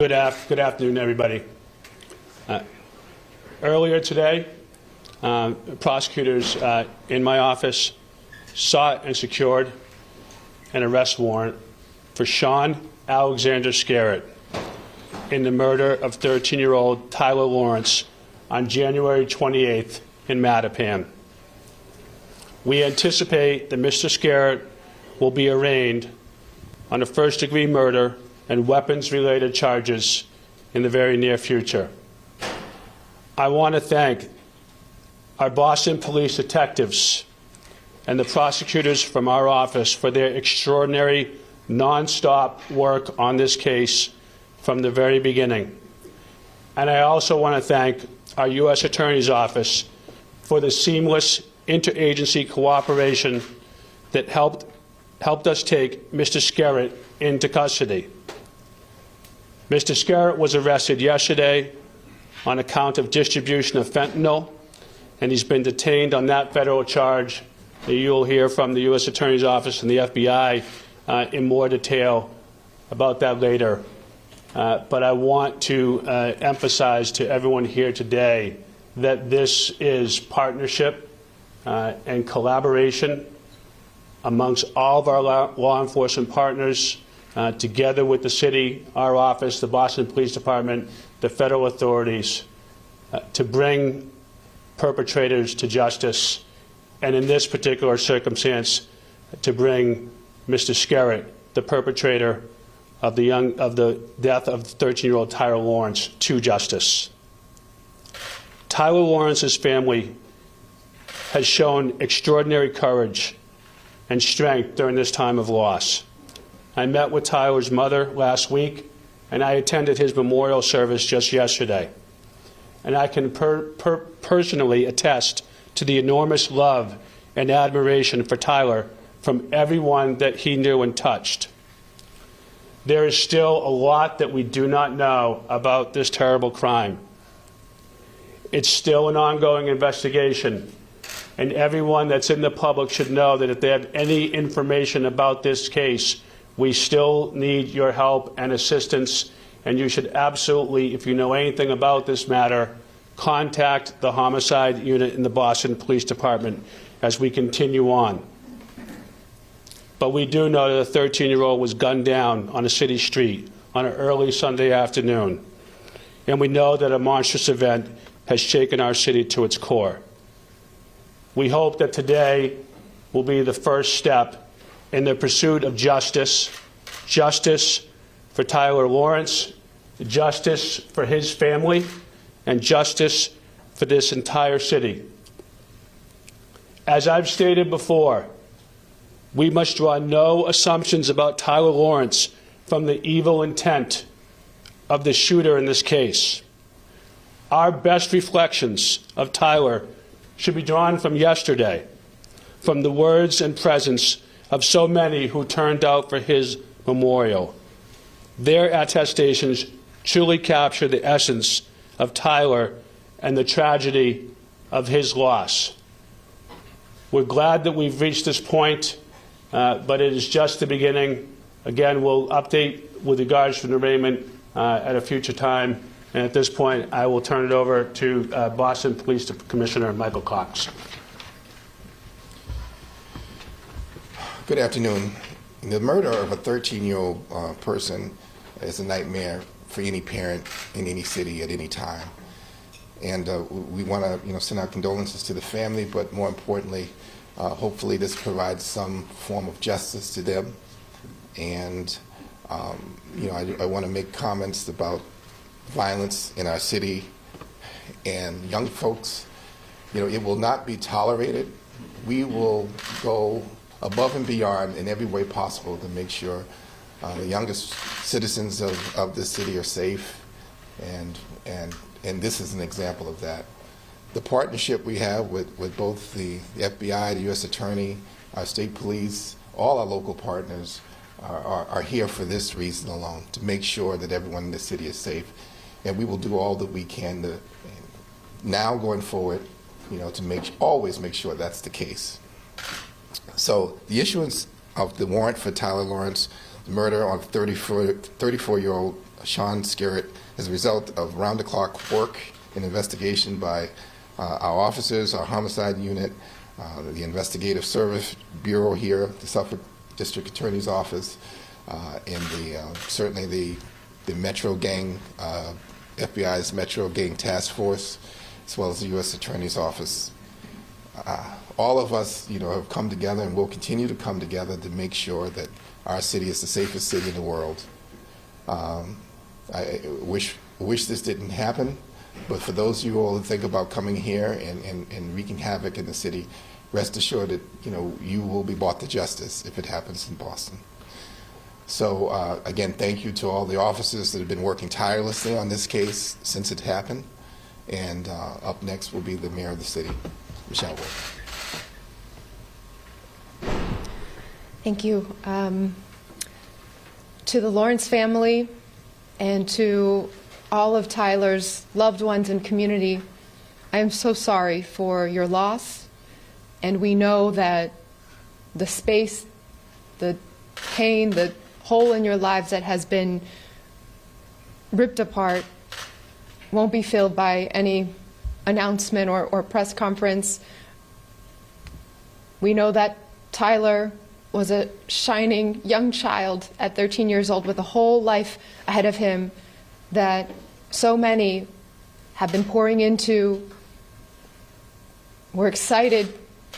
Good afternoon, everybody. Earlier today, prosecutors in my office sought and secured an arrest warrant for Csean Alexander Skerritt in the murder of 13-year-old Tyler Lawrence on January 28th in Mattapan. We anticipate that Mr. Skerritt will be arraigned on a first-degree murder and weapons-related charges in the very near future. I want to thank our Boston police detectives and the prosecutors from our office for their extraordinary, non-stop work on this case from the very beginning. And I also want to thank our U.S. Attorney's Office for the seamless interagency cooperation that helped us take Mr. Skerritt into custody. Mr. Skerritt was arrested yesterday on account of distribution of fentanyl, and he's been detained on that federal charge. You'll hear from the U.S. Attorney's Office and the FBI in more detail about that later. But I want to emphasize to everyone here today that this is partnership and collaboration amongst all of our law enforcement partners, together with the city, our office, the Boston Police Department, the federal authorities, to bring perpetrators to justice, and in this particular circumstance, to bring Mr. Skerritt, the perpetrator of the death of 13-year-old Tyler Lawrence, to justice. Tyler Lawrence's family has shown extraordinary courage and strength during this time of loss. I met with Tyler's mother last week, and I attended his memorial service just yesterday. And I can personally attest to the enormous love and admiration for Tyler from everyone that he knew and touched. There is still a lot that we do not know about this terrible crime. It's still an ongoing investigation, and everyone that's in the public should know that if they have any information about this case, we still need your help and assistance, and you should absolutely, if you know anything about this matter, contact the homicide unit in the Boston Police Department as we continue on. But we do know that a 13-year-old was gunned down on a city street on an early Sunday afternoon, and we know that a monstrous event has shaken our city to its core. We hope that today will be the first step in the pursuit of justice, justice for Tyler Lawrence, justice for his family, and justice for this entire city. As I've stated before, we must draw no assumptions about Tyler Lawrence from the evil intent of the shooter in this case. Our best reflections of Tyler should be drawn from yesterday, from the words and presence of so many who turned out for his memorial. Their attestations truly capture the essence of Tyler and the tragedy of his loss. We're glad that we've reached this point, but it is just the beginning. Again, we'll update with regards to the arraignment at a future time. And at this point, I will turn it over to Boston Police Commissioner Michael Cox. Good afternoon. The murder of a 13-year-old person is a nightmare for any parent in any city at any time. And we want to send our condolences to the family, but more importantly, hopefully this provides some form of justice to them. And I want to make comments about violence in our city and young folks. It will not be tolerated. We will go above and beyond in every way possible to make sure the youngest citizens of this city are safe, and this is an example of that. The partnership we have with both the FBI, the U.S. Attorney, our state police, all our local partners are here for this reason alone, to make sure that everyone in the city is safe. And we will do all that we can to, now going forward, to always make sure that's the case. So the issuance of the warrant for Tyler Lawrence, the murder of 34-year-old Csean Skerritt as a result of round-the-clock work and investigation by our officers, our homicide unit, the Investigative Service Bureau here, the Suffolk District Attorney's Office, and certainly the Metro Gang, FBI's Metro Gang Task Force, as well as the U.S. Attorney's Office. All of us, have come together and will continue to come together to make sure that our city is the safest city in the world. I wish this didn't happen, but for those of you all who think about coming here and wreaking havoc in the city, rest assured that you will be brought to justice if it happens in Boston. So again, thank you to all the officers that have been working tirelessly on this case since it happened. And up next will be the mayor of the city, Michelle Wood. Thank you. To the Lawrence family and to all of Tyler's loved ones and community, I am so sorry for your loss. And we know that the space, the pain, the hole in your lives that has been ripped apart won't be filled by any announcement or press conference. We know that Tyler was a shining young child at 13 years old with a whole life ahead of him that so many have been pouring into. We're excited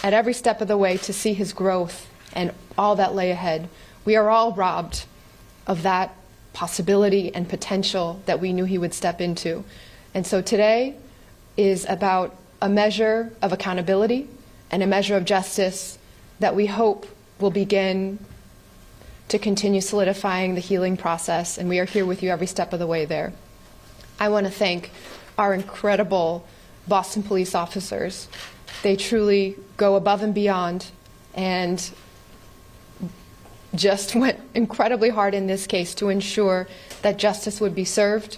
at every step of the way to see his growth and all that lay ahead. We are all robbed of that possibility and potential that we knew he would step into. And so today is about a measure of accountability and a measure of justice that we hope will begin to continue solidifying the healing process, and we are here with you every step of the way there. I want to thank our incredible Boston police officers. They truly go above and beyond and just went incredibly hard in this case to ensure that justice would be served.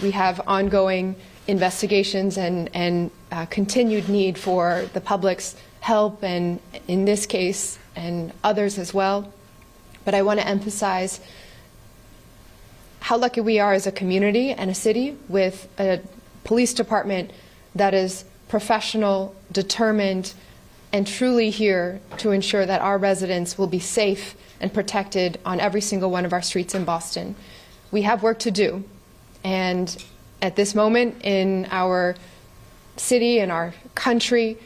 We have ongoing investigations and continued need for the public's help, and in this case, and others as well. But I want to emphasize how lucky we are as a community and a city with a police department that is professional, determined, and truly here to ensure that our residents will be safe and protected on every single one of our streets in Boston. We have work to do, and at this moment in our city and our country,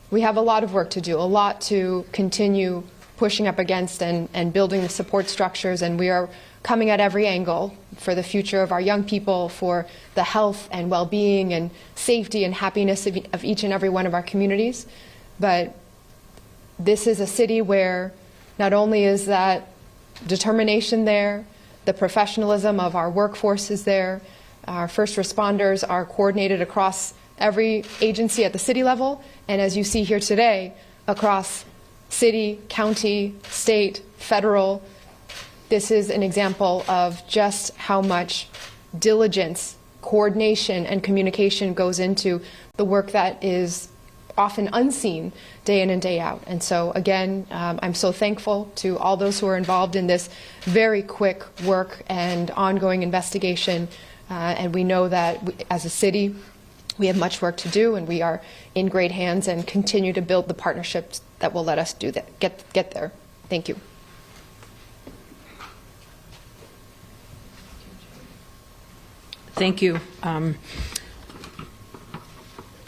we have a lot of work to do, a lot to continue pushing up against and building the support structures, and we are coming at every angle for the future of our young people, for the health and well-being and safety and happiness of each and every one of our communities. But this is a city where not only is that determination there, the professionalism of our workforce is there, our first responders are coordinated across every agency at the city level, and as you see here today, across city, county, state, federal. This is an example of just how much diligence, coordination, and communication goes into the work that is often unseen day in and day out. And so again, I'm so thankful to all those who are involved in this very quick work and ongoing investigation. And we know that as a city, we have much work to do, and we are in great hands and continue to build the partnerships that will let us do that, get there. Thank you. Thank you.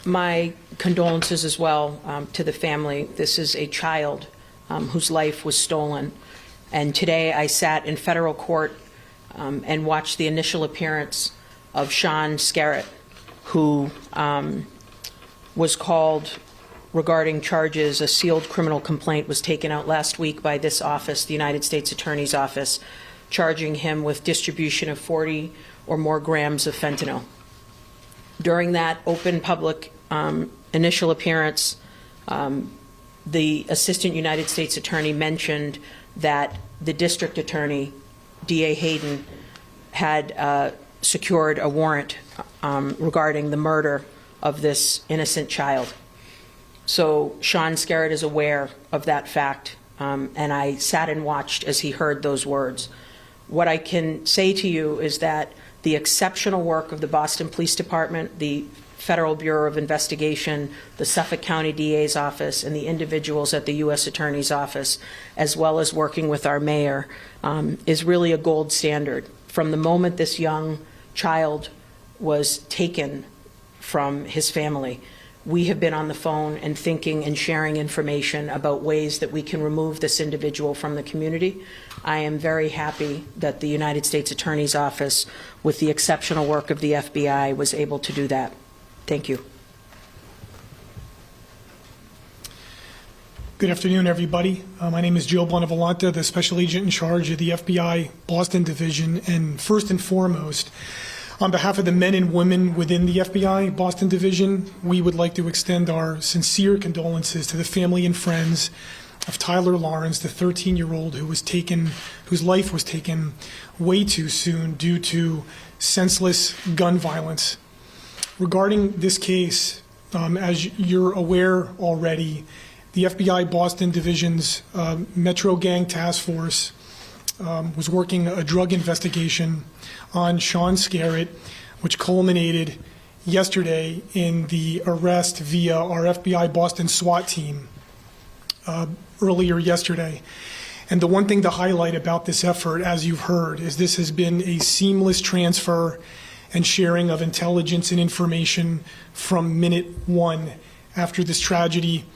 My condolences as well to the family. This is a child whose life was stolen. And today I sat in federal court and watched the initial appearance of Csean Skerritt, who was called regarding charges. A sealed criminal complaint was taken out last week by this office, the United States Attorney's Office, charging him with distribution of 40 or more grams of fentanyl. During that open public initial appearance, the Assistant United States Attorney mentioned that the District Attorney, D.A. Hayden, had secured a warrant regarding the murder of this innocent child. So Csean Skerritt is aware of that fact, and I sat and watched as he heard those words. What I can say to you is that the exceptional work of the Boston Police Department, the Federal Bureau of Investigation, the Suffolk County DA's office, and the individuals at the U.S. Attorney's Office, as well as working with our mayor, is really a gold standard. From the moment this young child was taken from his family, we have been on the phone and thinking and sharing information about ways that we can remove this individual from the community. I am very happy that the United States Attorney's Office, with the exceptional work of the FBI, was able to do that. Thank you. Good afternoon, everybody. My name is Joe Bonavolanta, the Special Agent in charge of the FBI Boston Division. And first and foremost, on behalf of the men and women within the FBI Boston Division, we would like to extend our sincere condolences to the family and friends of Tyler Lawrence, the 13-year-old whose life was taken way too soon due to senseless gun violence. Regarding this case, as you're aware already, the FBI Boston Division's Metro Gang Task Force was working a drug investigation on Csean Skerritt, which culminated yesterday in the arrest via our FBI Boston SWAT team earlier yesterday. And the one thing to highlight about this effort, as you've heard, is this has been a seamless transfer and sharing of intelligence and information from minute one after this tragedy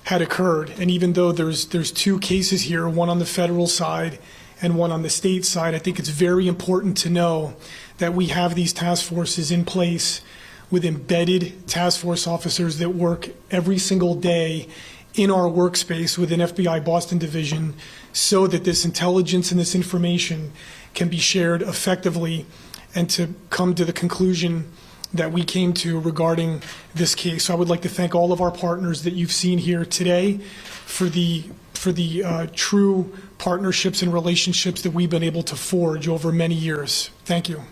had occurred. And even though there's two cases here, one on the federal side and one on the state side, I think it's very important to know that we have these task forces in place with embedded task force officers that work every single day in our workspace within FBI Boston Division so that this intelligence and this information can be shared effectively and to come to the conclusion that we came to regarding this case. So I would like to thank all of our partners that you've seen here today for the true partnerships and relationships that we've been able to forge over many years. Thank you.